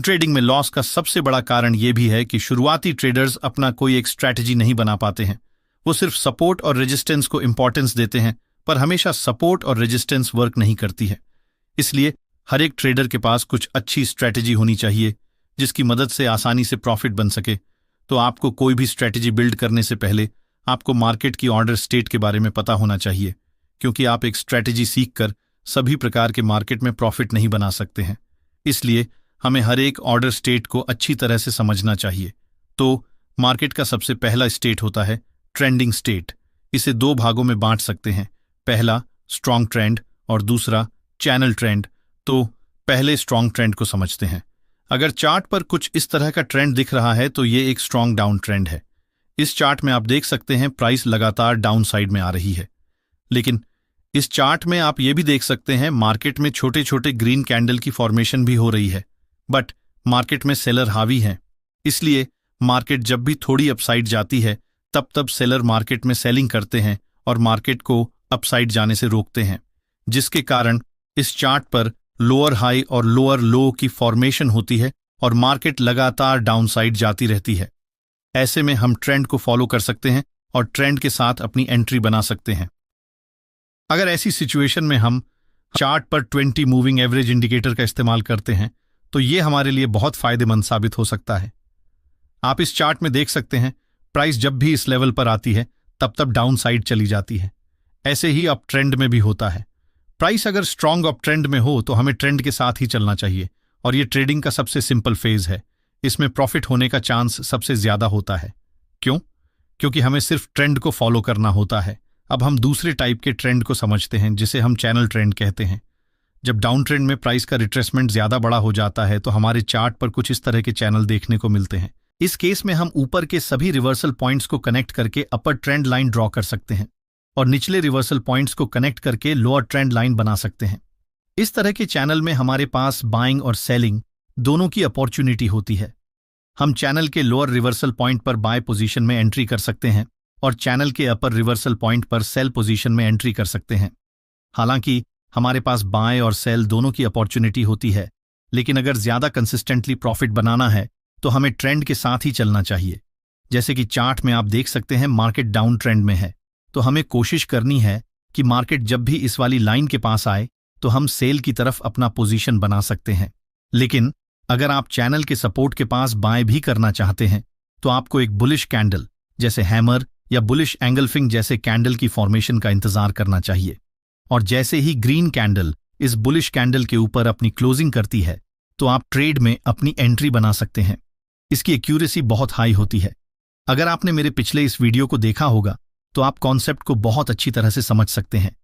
Trading में loss का सबसे बड़ा कारण यह भी है कि शुरुआती ट्रेडर्स अपना कोई एक स्ट्रैटेजी नहीं बना पाते हैं। वो सिर्फ सपोर्ट और रेजिस्टेंस को इंपॉर्टेंस देते हैं, पर हमेशा सपोर्ट और रेजिस्टेंस वर्क नहीं करती है। इसलिए हर एक ट्रेडर के पास कुछ अच्छी स्ट्रैटेजी होनी चाहिए जिसकी मदद से आसानी से प्रॉफिट बन सके। तो आपको कोई भी स्ट्रैटेजी बिल्ड करने से पहले आपको मार्केट की ऑर्डर स्टेट के बारे में पता होना चाहिए, क्योंकि आप एक स्ट्रैटेजी सीखकर सभी प्रकार के मार्केट में प्रॉफिट नहीं बना सकते हैं। इसलिए हमें हर एक ऑर्डर स्टेट को अच्छी तरह से समझना चाहिए। तो मार्केट का सबसे पहला स्टेट होता है ट्रेंडिंग स्टेट। इसे दो भागों में बांट सकते हैं, पहला स्ट्रॉन्ग ट्रेंड और दूसरा चैनल ट्रेंड। तो पहले स्ट्रॉन्ग ट्रेंड को समझते हैं। अगर चार्ट पर कुछ इस तरह का ट्रेंड दिख रहा है तो ये एक स्ट्रॉन्ग डाउन ट्रेंड है। इस चार्ट में आप देख सकते हैं प्राइस लगातार डाउन साइड में आ रही है। लेकिन इस चार्ट में आप ये भी देख सकते हैं मार्केट में छोटे छोटे ग्रीन कैंडल की फॉर्मेशन भी हो रही है, बट मार्केट में सेलर हावी हैं। इसलिए मार्केट जब भी थोड़ी अपसाइड जाती है तब सेलर मार्केट में सेलिंग करते हैं और मार्केट को अपसाइड जाने से रोकते हैं, जिसके कारण इस चार्ट पर लोअर हाई और लोअर लो की फॉर्मेशन होती है और मार्केट लगातार डाउनसाइड जाती रहती है। ऐसे में हम ट्रेंड को फॉलो कर सकते हैं और ट्रेंड के साथ अपनी एंट्री बना सकते हैं। अगर ऐसी सिचुएशन में हम चार्ट पर 20 मूविंग एवरेज इंडिकेटर का इस्तेमाल करते हैं तो ये हमारे लिए बहुत फायदेमंद साबित हो सकता है। आप इस चार्ट में देख सकते हैं प्राइस जब भी इस लेवल पर आती है तब डाउन साइड चली जाती है। ऐसे ही अप ट्रेंड में भी होता है। प्राइस अगर स्ट्रॉन्ग अप ट्रेंड में हो तो हमें ट्रेंड के साथ ही चलना चाहिए, और ये ट्रेडिंग का सबसे सिंपल फेज है। इसमें प्रॉफिट होने का चांस सबसे ज्यादा होता है। क्यों? क्योंकि हमें सिर्फ ट्रेंड को फॉलो करना होता है। अब हम दूसरे टाइप के ट्रेंड को समझते हैं जिसे हम चैनल ट्रेंड कहते हैं। जब डाउन ट्रेंड में प्राइस का रिट्रेसमेंट ज्यादा बड़ा हो जाता है तो हमारे चार्ट पर कुछ इस तरह के चैनल देखने को मिलते हैं। इस केस में हम ऊपर के सभी रिवर्सल पॉइंट्स को कनेक्ट करके अपर ट्रेंड लाइन ड्रॉ कर सकते हैं और निचले रिवर्सल पॉइंट्स को कनेक्ट करके लोअर ट्रेंड लाइन बना सकते हैं। इस तरह के चैनल में हमारे पास बाइंग और सेलिंग दोनों की अपॉर्चुनिटी होती है। हम चैनल के लोअर रिवर्सल पॉइंट पर बाय पोजीशन में एंट्री कर सकते हैं और चैनल के अपर रिवर्सल पॉइंट पर सेल पोजीशन में एंट्री कर सकते हैं। हालांकि हमारे पास बाय और सेल दोनों की अपॉर्चुनिटी होती है, लेकिन अगर ज्यादा कंसिस्टेंटली प्रॉफिट बनाना है तो हमें ट्रेंड के साथ ही चलना चाहिए। जैसे कि चार्ट में आप देख सकते हैं मार्केट डाउन ट्रेंड में है, तो हमें कोशिश करनी है कि मार्केट जब भी इस वाली लाइन के पास आए तो हम सेल की तरफ अपना पोजीशन बना सकते हैं। लेकिन अगर आप चैनल के सपोर्ट के पास बाय भी करना चाहते हैं तो आपको एक बुलिश कैंडल जैसे हैमर या बुलिश एंगल्फिंग जैसे कैंडल की फॉर्मेशन का इंतजार करना चाहिए। और जैसे ही ग्रीन कैंडल इस बुलिश कैंडल के ऊपर अपनी क्लोजिंग करती है तो आप ट्रेड में अपनी एंट्री बना सकते हैं। इसकी एक्यूरेसी बहुत हाई होती है। अगर आपने मेरे पिछले इस वीडियो को देखा होगा तो आप कॉन्सेप्ट को बहुत अच्छी तरह से समझ सकते हैं।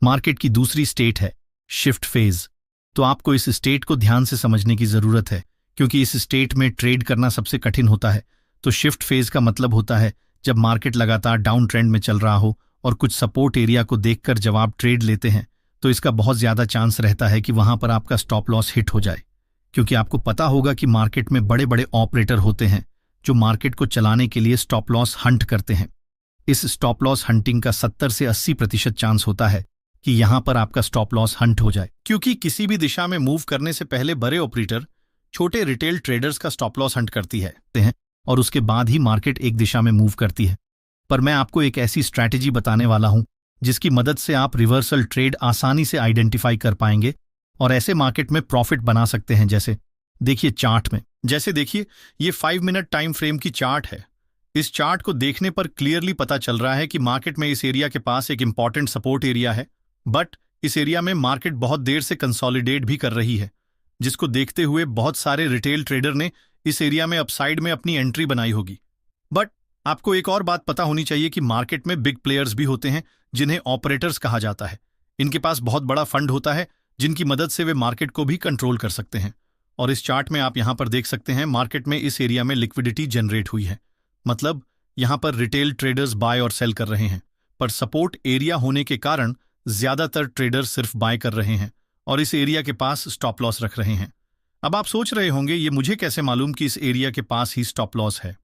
मार्केट की दूसरी स्टेट है शिफ्ट फेज। तो आपको इस स्टेट को ध्यान से समझने की जरूरत है, क्योंकि इस स्टेट में ट्रेड करना सबसे कठिन होता है। तो शिफ्ट फेज का मतलब होता है जब मार्केट लगातार डाउन ट्रेंड में चल रहा हो और कुछ सपोर्ट एरिया को देखकर जब आप ट्रेड लेते हैं तो इसका बहुत ज्यादा चांस रहता है कि वहां पर आपका स्टॉप लॉस हिट हो जाए, क्योंकि आपको पता होगा कि मार्केट में बड़े बड़े ऑपरेटर होते हैं जो मार्केट को चलाने के लिए स्टॉप लॉस हंट करते हैं। इस स्टॉप लॉस हंटिंग का 70 से 80% चांस होता है कि यहां पर आपका स्टॉप लॉस हंट हो जाए, क्योंकि किसी भी दिशा में मूव करने से पहले बड़े ऑपरेटर छोटे रिटेल ट्रेडर्स का स्टॉप लॉस हंट करती है और उसके बाद ही मार्केट एक दिशा में मूव करती है। पर मैं आपको एक ऐसी स्ट्रैटेजी बताने वाला हूं जिसकी मदद से आप रिवर्सल ट्रेड आसानी से आइडेंटिफाई कर पाएंगे और ऐसे मार्केट में प्रॉफिट बना सकते हैं। जैसे देखिए चार्ट में, जैसे देखिए ये 5 मिनट टाइम फ्रेम की चार्ट है। इस चार्ट को देखने पर क्लियरली पता चल रहा है कि मार्केट में इस एरिया के पास एक इंपॉर्टेंट सपोर्ट एरिया है, बट इस एरिया में मार्केट बहुत देर से कंसोलिडेट भी कर रही है, जिसको देखते हुए बहुत सारे रिटेल ट्रेडर ने इस एरिया में अपसाइड में अपनी एंट्री बनाई होगी। बट आपको एक और बात पता होनी चाहिए कि मार्केट में बिग प्लेयर्स भी होते हैं जिन्हें ऑपरेटर्स कहा जाता है। इनके पास बहुत बड़ा फंड होता है जिनकी मदद से वे मार्केट को भी कंट्रोल कर सकते हैं। और इस चार्ट में आप यहां पर देख सकते हैं मार्केट में इस एरिया में लिक्विडिटी जनरेट हुई है, मतलब यहां पर रिटेल ट्रेडर्स बाय और सेल कर रहे हैं, पर सपोर्ट एरिया होने के कारण ज्यादातर ट्रेडर्स सिर्फ बाय कर रहे हैं और इस एरिया के पास स्टॉप लॉस रख रहे हैं। अब आप सोच रहे होंगे ये मुझे कैसे मालूम कि इस एरिया के पास ही स्टॉप लॉस है।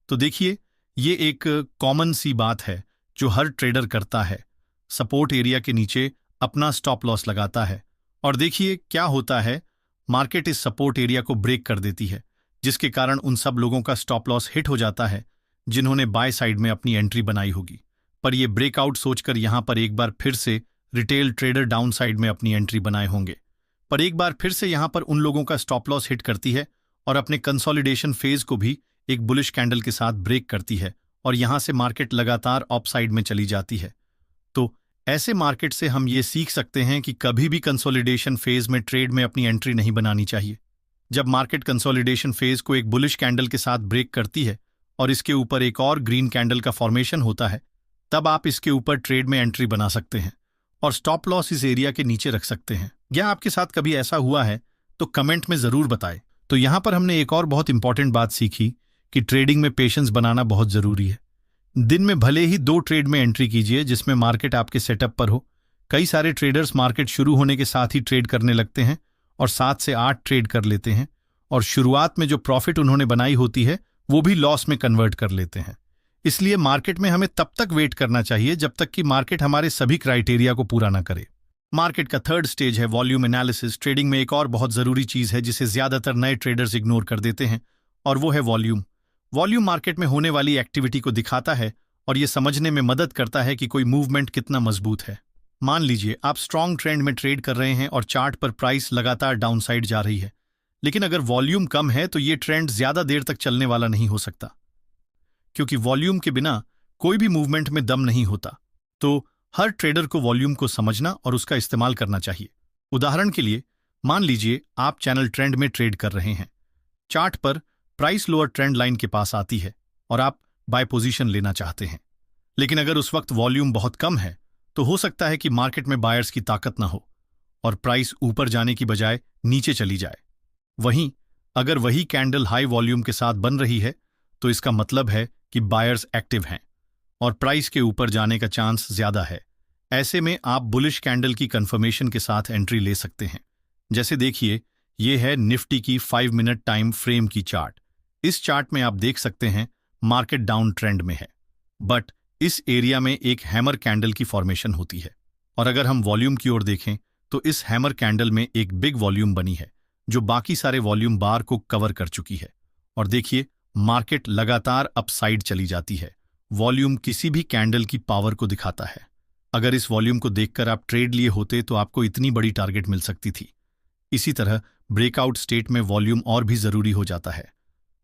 तो देखिए ये एक कॉमन सी बात है जो हर ट्रेडर करता है, सपोर्ट एरिया के नीचे अपना स्टॉप लॉस लगाता है। और देखिए क्या होता है, मार्केट इस सपोर्ट एरिया को ब्रेक कर देती है, जिसके कारण उन सब लोगों का स्टॉप लॉस हिट हो जाता है जिन्होंने बाय साइड में अपनी एंट्री बनाई होगी। पर यह ब्रेकआउट सोचकर यहां पर एक बार फिर से रिटेल ट्रेडर डाउन साइड में अपनी एंट्री बनाए होंगे, पर एक बार फिर से यहां पर उन लोगों का स्टॉप लॉस हिट करती है और अपने कंसोलिडेशन फेज को भी एक बुलिश कैंडल के साथ ब्रेक करती है और यहां से मार्केट लगातार अप साइड में चली जाती है। तो ऐसे मार्केट से हम ये सीख सकते हैं कि कभी भी कंसोलिडेशन फेज में ट्रेड में अपनी एंट्री नहीं बनानी चाहिए। जब मार्केट कंसोलिडेशन फेज को एक बुलिश कैंडल के साथ ब्रेक करती है और इसके ऊपर एक और ग्रीन कैंडल का फॉर्मेशन होता है, तब आप इसके ऊपर ट्रेड में एंट्री बना सकते हैं और स्टॉप लॉस इस एरिया के नीचे रख सकते हैं। क्या आपके साथ कभी ऐसा हुआ है तो कमेंट में जरूर बताएं। तो यहां पर हमने एक और बहुत इंपॉर्टेंट बात सीखी कि ट्रेडिंग में पेशेंस बनाना बहुत जरूरी है। दिन में भले ही 2 ट्रेड में एंट्री कीजिए जिसमें मार्केट आपके सेटअप पर हो। कई सारे ट्रेडर्स मार्केट शुरू होने के साथ ही ट्रेड करने लगते हैं और 7 से 8 ट्रेड कर लेते हैं और शुरुआत में जो प्रॉफिट उन्होंने बनाई होती है वो भी लॉस में कन्वर्ट कर लेते हैं। इसलिए मार्केट में हमें तब तक वेट करना चाहिए जब तक कि मार्केट हमारे सभी क्राइटेरिया को पूरा ना करे। मार्केट का थर्ड स्टेज है वॉल्यूम एनालिसिस। ट्रेडिंग में एक और बहुत जरूरी चीज है जिसे ज्यादातर नए ट्रेडर्स इग्नोर कर देते हैं और वो है वॉल्यूम। वॉल्यूम मार्केट में होने वाली एक्टिविटी को दिखाता है और ये समझने में मदद करता है कि कोई मूवमेंट कितना मजबूत है। मान लीजिए आप स्ट्रॉन्ग ट्रेंड में ट्रेड कर रहे हैं और चार्ट पर प्राइस लगातार डाउनसाइड जा रही है, लेकिन अगर वॉल्यूम कम है तो ये ट्रेंड ज्यादा देर तक चलने वाला नहीं हो सकता, क्योंकि वॉल्यूम के बिना कोई भी मूवमेंट में दम नहीं होता। तो हर ट्रेडर को वॉल्यूम को समझना और उसका इस्तेमाल करना चाहिए। उदाहरण के लिए मान लीजिए आप चैनल ट्रेंड में ट्रेड कर रहे हैं। चार्ट पर प्राइस लोअर ट्रेंड लाइन के पास आती है और आप बाय पोजीशन लेना चाहते हैं, लेकिन अगर उस वक्त वॉल्यूम बहुत कम है तो हो सकता है कि मार्केट में बायर्स की ताकत ना हो और प्राइस ऊपर जाने की बजाय नीचे चली जाए। वहीं अगर वही कैंडल हाई वॉल्यूम के साथ बन रही है तो इसका मतलब है कि बायर्स एक्टिव हैं और प्राइस के ऊपर जाने का चांस ज्यादा है। ऐसे में आप बुलिश कैंडल की कंफर्मेशन के साथ एंट्री ले सकते हैं। जैसे देखिए, यह है निफ्टी की 5 मिनट टाइम फ्रेम की चार्ट। इस चार्ट में आप देख सकते हैं मार्केट डाउन ट्रेंड में है, बट इस एरिया में एक हैमर कैंडल की फॉर्मेशन होती है और अगर हम वॉल्यूम की ओर देखें तो इस हैमर कैंडल में एक बिग वॉल्यूम बनी है जो बाकी सारे वॉल्यूम बार को कवर कर चुकी है और देखिए मार्केट लगातार अपसाइड चली जाती है। वॉल्यूम किसी भी कैंडल की पावर को दिखाता है। अगर इस वॉल्यूम को देखकर आप ट्रेड लिए होते तो आपको इतनी बड़ी टारगेट मिल सकती थी। इसी तरह ब्रेकआउट स्टेट में वॉल्यूम और भी जरूरी हो जाता है।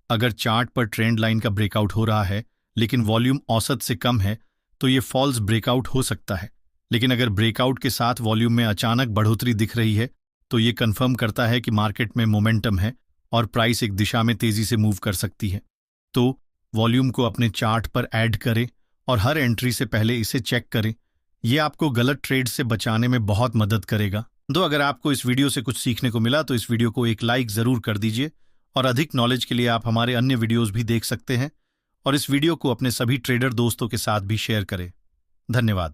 अगर चार्ट पर ट्रेंड लाइन का ब्रेकआउट हो रहा है लेकिन वॉल्यूम औसत से कम है तो ये फॉल्स ब्रेकआउट हो सकता है, लेकिन अगर ब्रेकआउट के साथ वॉल्यूम में अचानक बढ़ोतरी दिख रही है तो ये कंफर्म करता है कि मार्केट में मोमेंटम है और प्राइस एक दिशा में तेजी से मूव कर सकती है। तो वॉल्यूम को अपने चार्ट पर ऐड करें और हर एंट्री से पहले इसे चेक करें। यह आपको गलत ट्रेड से बचाने में बहुत मदद करेगा। तो अगर आपको इस वीडियो से कुछ सीखने को मिला तो इस वीडियो को एक लाइक जरूर कर दीजिए और अधिक नॉलेज के लिए आप हमारे अन्य वीडियोस भी देख सकते हैं और इस वीडियो को अपने सभी ट्रेडर दोस्तों के साथ भी शेयर करें। धन्यवाद।